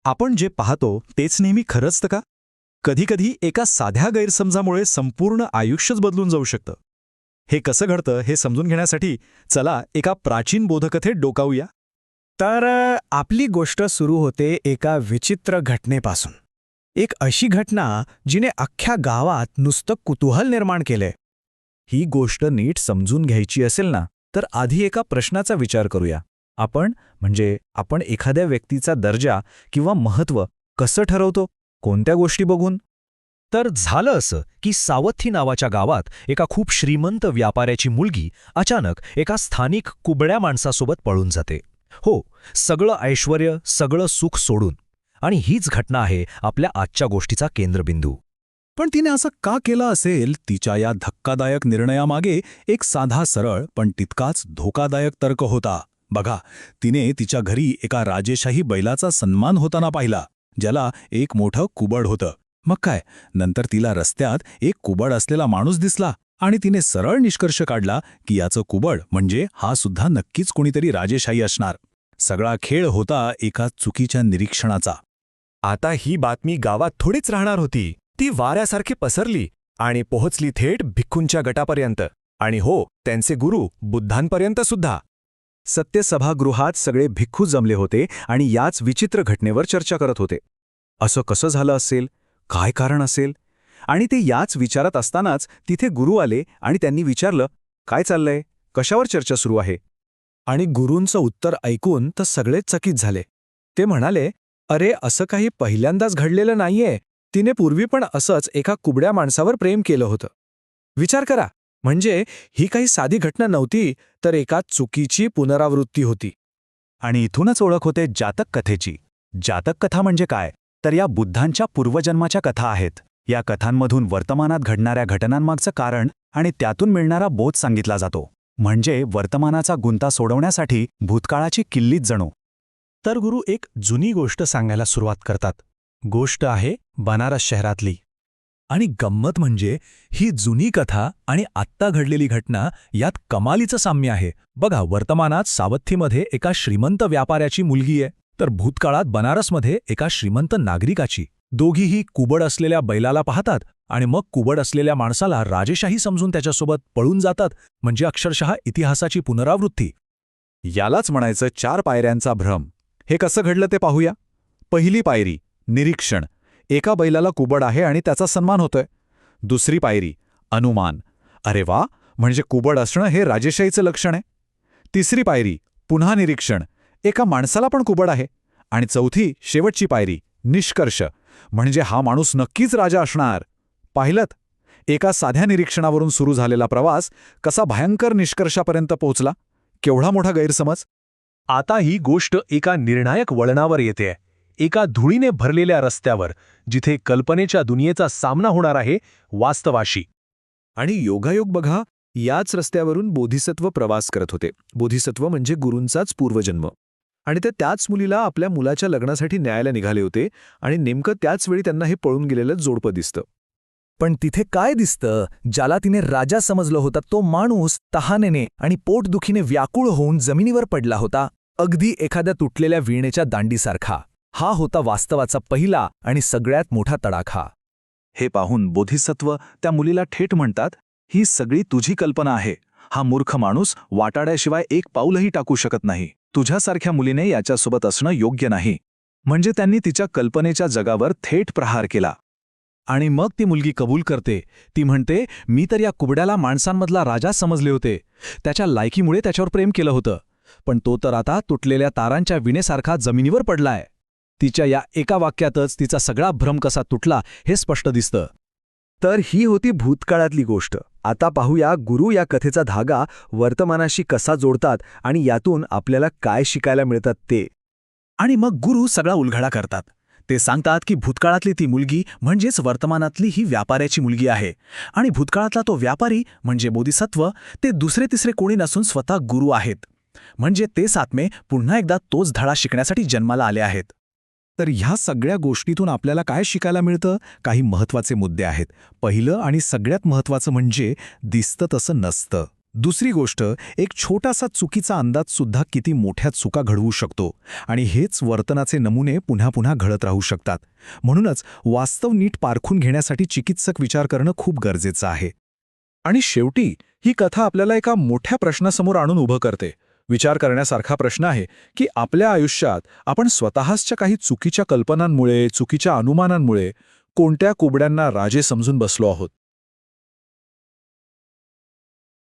आपण जे पाहतो तेच नेहमी खरं असतं का? कधीकधी एका साध्या गैरसमजामुळे संपूर्ण आयुष्यच बदलून जाऊ शकतं. हे कसं घडतं हे समजून घेण्यासाठी चला एका प्राचीन बोधकथेत डोकावूया. तर आपली गोष्ट सुरू होते एका विचित्र घटनेपासून. एक अशी घटना जिने अख्ख्या गावात नुसतं कुतूहल निर्माण केले. ही गोष्ट नीट समजून घ्यायची असेल ना, तर आधी एका प्रश्नाचा विचार करूया. आपण एखाद्या व्यक्तीचा दर्जा किंवा महत्त्व कसं ठरवतो? कोणत्या गोष्टी बघून? तर झालं असं की सावथी नावाच्या गावात एका खूप श्रीमंत व्यापाऱ्याची मुलगी अचानक एका स्थानिक कुबड्या माणसासोबत पळून जाते. हो, सगळं ऐश्वर्य, सगळं सुख सोडून. आणि हीच घटना आहे आपल्या आजच्या गोष्टीचा केंद्रबिंदू. पण तिने असं का केलं असेल? तिच्या या धक्कादायक निर्णयामागे एक साधा सरळ पण तितकाच धोकादायक तर्क होता. बघा, तिने तिच्या घरी एका राजेशाही बैलाचा सन्मान होताना पाहिला, ज्याला एक मोठं कुबड होतं. मग काय, नंतर तिला रस्त्यात एक कुबड असलेला माणूस दिसला आणि तिने सरळ निष्कर्ष काढला की याचं कुबड म्हणजे हा सुद्धा नक्कीच कोणीतरी राजेशाही असणार. सगळा खेळ होता एका चुकीच्या निरीक्षणाचा. आता ही बातमी गावात थोडीच राहणार होती. ती वाऱ्यासारखी पसरली आणि पोहोचली थेट भिक्खूंच्या गटापर्यंत. आणि हो, त्यांचे गुरु बुद्धांपर्यंत सुद्धा. सत्यसभागृहात सगळे भिक्खू जमले होते आणि याच विचित्र घटनेवर चर्चा करत होते. असं कसं झालं असेल? काय कारण असेल? आणि ते याच विचारत असतानाच तिथे गुरु आले आणि त्यांनी विचारलं, काय चाललंय? कशावर चर्चा सुरू आहे? आणि गुरूंचं उत्तर ऐकून तर सगळेच चकित झाले. ते म्हणाले, अरे, असं काही पहिल्यांदाच घडलेलं नाहीये. तिने पूर्वी पण असंच एका कुबड्या माणसावर प्रेम केलं होतं. विचार करा, म्हणजे ही काही साधी घटना नव्हती, तर एका चुकीची पुनरावृत्ती होती. आणि इथूनच ओळख होते जातक कथेची. जातक कथा म्हणजे काय? तर या बुद्धांच्या पूर्वजन्माच्या कथा आहेत. या कथांमधून वर्तमानात घडणाऱ्या घटनांमागचं कारण आणि त्यातून मिळणारा बोध सांगितला जातो. म्हणजे वर्तमानाचा गुंता सोडवण्यासाठी भूतकाळाची किल्लीच जणू. तर गुरु एक जुनी गोष्ट सांगायला सुरुवात करतात. गोष्ट आहे बनारस शहरातली. आणि गंमत म्हणजे ही जुनी कथा आणि आत्ता घडलेली घटना यात कमालीचं साम्य आहे. बघा, वर्तमानात सावथीमध्ये एका श्रीमंत व्यापाऱ्याची मुलगी आहे, तर भूतकाळात बनारसमध्ये एका श्रीमंत नागरिकाची. दोघीही कुबड असलेल्या बैलाला पाहतात आणि मग कुबड असलेल्या माणसाला राजेशाही समजून त्याच्यासोबत पळून जातात. म्हणजे अक्षरशः इतिहासाची पुनरावृत्ती. यालाच म्हणायचं 4 पायऱ्यांचा भ्रम. हे कसं घडलं ते पाहूया. पहिली पायरी, निरीक्षण. एका बैलाला कुबड आहे आणि त्याचा सन्मान होतोय. दुसरी पायरी, अनुमान. अरे वा, म्हणजे कुबड असणं हे राजेशाहीचं लक्षण आहे. तिसरी पायरी, पुन्हा निरीक्षण. एका माणसाला पण कुबड आहे. आणि चौथी, शेवटची पायरी, निष्कर्ष. म्हणजे हा माणूस नक्कीच राजा असणार. पाहिलंत, एका साध्या निरीक्षणावरून सुरू झालेला प्रवास कसा भयंकर निष्कर्षापर्यंत पोहोचला. केवढा मोठा गैरसमज. आता ही गोष्ट एका निर्णायक वळणावर येते. एका धुळीने भरलेल्या रस्त्यावर, जिथे कल्पनेच्या दुनियेचा सामना होणार आहे वास्तवाशी. आणि योगायोग बघा, याच रस्त्यावरून बोधिसत्व प्रवास करत होते. बोधिसत्व म्हणजे गुरूंचाच पूर्वजन्म. आणि ते त्याच मुलीला आपल्या मुलाच्या लग्नासाठी न्यायला निघाले होते आणि नेमकं त्याच वेळी त्यांना हे पळून गेलेलं जोडपं दिसतं. पण तिथे काय दिसतं? ज्याला तिने राजा समजलं होता तो माणूस तहानेने आणि पोटदुखीने व्याकुळ होऊन जमिनीवर पडला होता, अगदी एखाद्या तुटलेल्या वीणेच्या दांडीसारखा. हा होता वास्तवाचा पहिला आणि सगळ्यात मोठा तडाखा. हे पाहून बोधिसत्व त्या मुलीला थेट म्हणतात, ही सगळी तुझी कल्पना आहे. हा मूर्ख माणूस वाटाड्याशिवाय एक पाऊलही टाकू शकत नाही. तुझ्यासारख्या मुलीने याच्यासोबत असणं योग्य नाही. म्हणजे त्यांनी तिच्या कल्पनेच्या जगावर थेट प्रहार केला. आणि मग ती मुलगी कबूल करते. ती म्हणते, मी तर या कुबड्याला माणसांमधला राजा समजले होते. त्याच्या लायकीमुळे त्याच्यावर प्रेम केलं होतं. पण तो तर आता तुटलेल्या तारांच्या विणेसारखा जमिनीवर पडलाय. तिच्या या एका वाक्यातच तिचा सगळा भ्रम कसा तुटला हे स्पष्ट दिसतं. तर ही होती भूतकाळातली गोष्ट. आता पाहूया गुरु या कथेचा धागा वर्तमानाशी कसा जोडतात आणि यातून आपल्याला काय शिकायला मिळतात ते. आणि मग गुरु सगळा उलगडा करतात. ते सांगतात की भूतकाळातली ती मुलगी म्हणजेच वर्तमानातली ही व्यापाऱ्याची मुलगी आहे. आणि भूतकाळातला तो व्यापारी म्हणजे बोधिसत्व ते दुसरे तिसरे कोणी नसून स्वतः गुरु आहेत. म्हणजे ते सात्मे पुन्हा एकदा तोच धडा शिकण्यासाठी जन्माला आले आहेत. तर ह्या सगळ्या गोष्टीतून आपल्याला काय शिकायला मिळतं? काही महत्त्वाचे मुद्दे आहेत. पहिलं आणि सगळ्यात महत्त्वाचं म्हणजे दिसतं तसं नसतं. दुसरी गोष्ट, एक छोटासा चुकीचा अंदाज सुद्धा किती मोठ्या चुका घडवू शकतो आणि हेच वर्तनाचे नमुने पुन्हा पुन्हा घडत राहू शकतात. म्हणूनच वास्तव नीट पारखून घेण्यासाठी चिकित्सक विचार करणं खूप गरजेचं आहे. आणि शेवटी ही कथा आपल्याला एका मोठ्या प्रश्नासमोर आणून उभं करते. विचार करण्यासारखा प्रश्न आहे की आपल्या आयुष्यात आपण स्वतःच्या काही चुकीच्या कल्पनांमुळे, चुकीच्या अनुमानांमुळे कोणत्या कुबड्यांना राजे समजून बसलो आहोत.